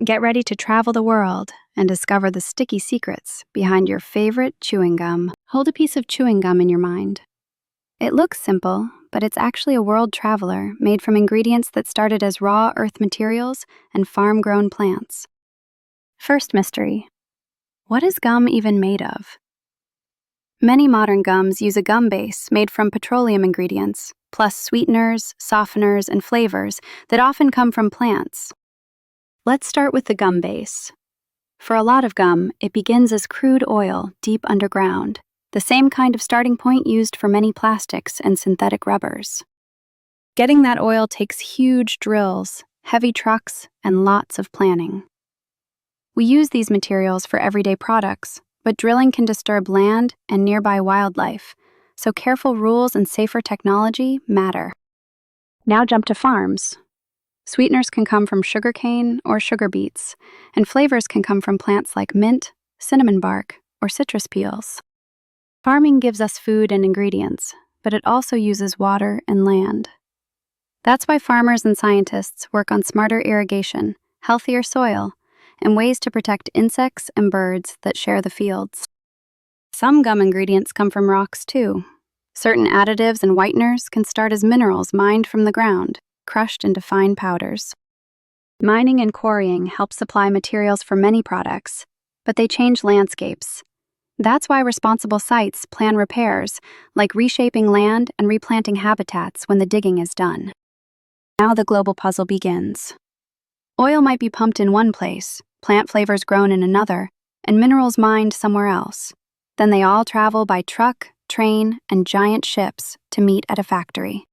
Get ready to travel the world and discover the sticky secrets behind your favorite chewing gum. Hold a piece of chewing gum in your mind. It looks simple, but it's actually a world traveler made from ingredients that started as raw earth materials and farm-grown plants. First mystery. What is gum even made of? Many modern gums use a gum base made from petroleum ingredients, plus sweeteners, softeners, and flavors that often come from plants. Let's start with the gum base. For a lot of gum, it begins as crude oil deep underground, the same kind of starting point used for many plastics and synthetic rubbers. Getting that oil takes huge drills, heavy trucks, and lots of planning. We use these materials for everyday products, but drilling can disturb land and nearby wildlife, so careful rules and safer technology matter. Now jump to farms. Sweeteners can come from sugarcane or sugar beets, and flavors can come from plants like mint, cinnamon bark, or citrus peels. Farming gives us food and ingredients, but it also uses water and land. That's why farmers and scientists work on smarter irrigation, healthier soil, and ways to protect insects and birds that share the fields. Some gum ingredients come from rocks too. Certain additives and whiteners can start as minerals mined from the ground, crushed into fine powders. Mining and quarrying help supply materials for many products, but they change landscapes. That's why responsible sites plan repairs, like reshaping land and replanting habitats when the digging is done. Now the global puzzle begins. Oil might be pumped in one place, plant flavors grown in another, and minerals mined somewhere else. Then they all travel by truck, train, and giant ships to meet at a factory.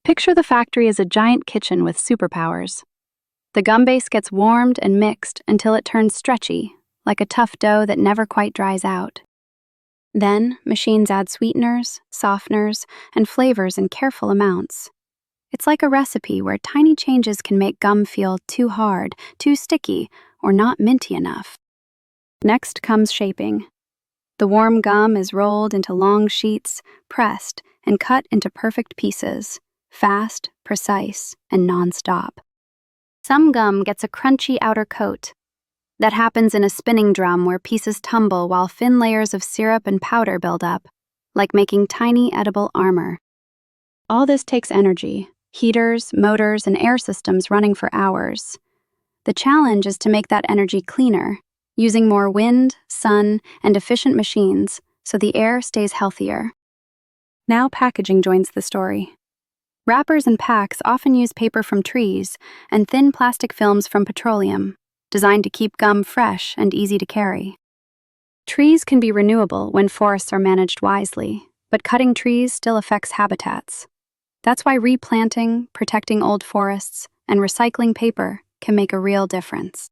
Picture the factory as a giant kitchen with superpowers. The gum base gets warmed and mixed until it turns stretchy, like a tough dough that never quite dries out. Then, machines add sweeteners, softeners, and flavors in careful amounts. It's like a recipe where tiny changes can make gum feel too hard, too sticky, or not minty enough. Next comes shaping. The warm gum is rolled into long sheets, pressed, and cut into perfect pieces. Fast, precise, and non-stop. Some gum gets a crunchy outer coat. That happens in a spinning drum where pieces tumble while thin layers of syrup and powder build up, like making tiny edible armor. All this takes energy, heaters, motors, and air systems running for hours. The challenge is to make that energy cleaner, using more wind, sun, and efficient machines so the air stays healthier. Now packaging joins the story. Wrappers and packs often use paper from trees and thin plastic films from petroleum, designed to keep gum fresh and easy to carry. Trees can be renewable when forests are managed wisely, but cutting trees still affects habitats. That's why replanting, protecting old forests, and recycling paper can make a real difference.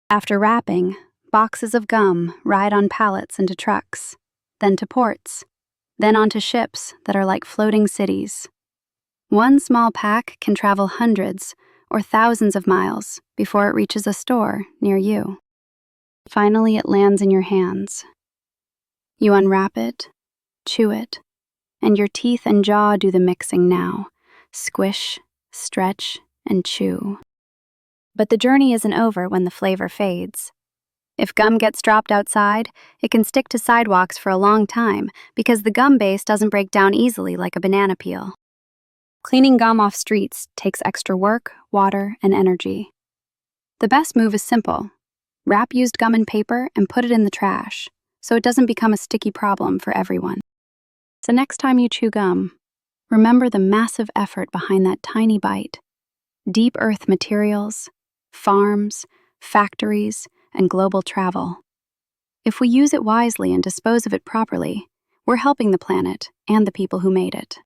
After wrapping, boxes of gum ride on pallets into trucks, then to ports, then onto ships that are like floating cities. One small pack can travel hundreds or thousands of miles before it reaches a store near you. Finally, it lands in your hands. You unwrap it, chew it, and your teeth and jaw do the mixing now. Squish, stretch, and chew. But the journey isn't over when the flavor fades. If gum gets dropped outside, it can stick to sidewalks for a long time because the gum base doesn't break down easily like a banana peel. Cleaning gum off streets takes extra work, water, and energy. The best move is simple. Wrap used gum in paper and put it in the trash, so it doesn't become a sticky problem for everyone. So next time you chew gum, remember the massive effort behind that tiny bite. Deep earth materials, farms, factories, and global travel. If we use it wisely and dispose of it properly, we're helping the planet and the people who made it.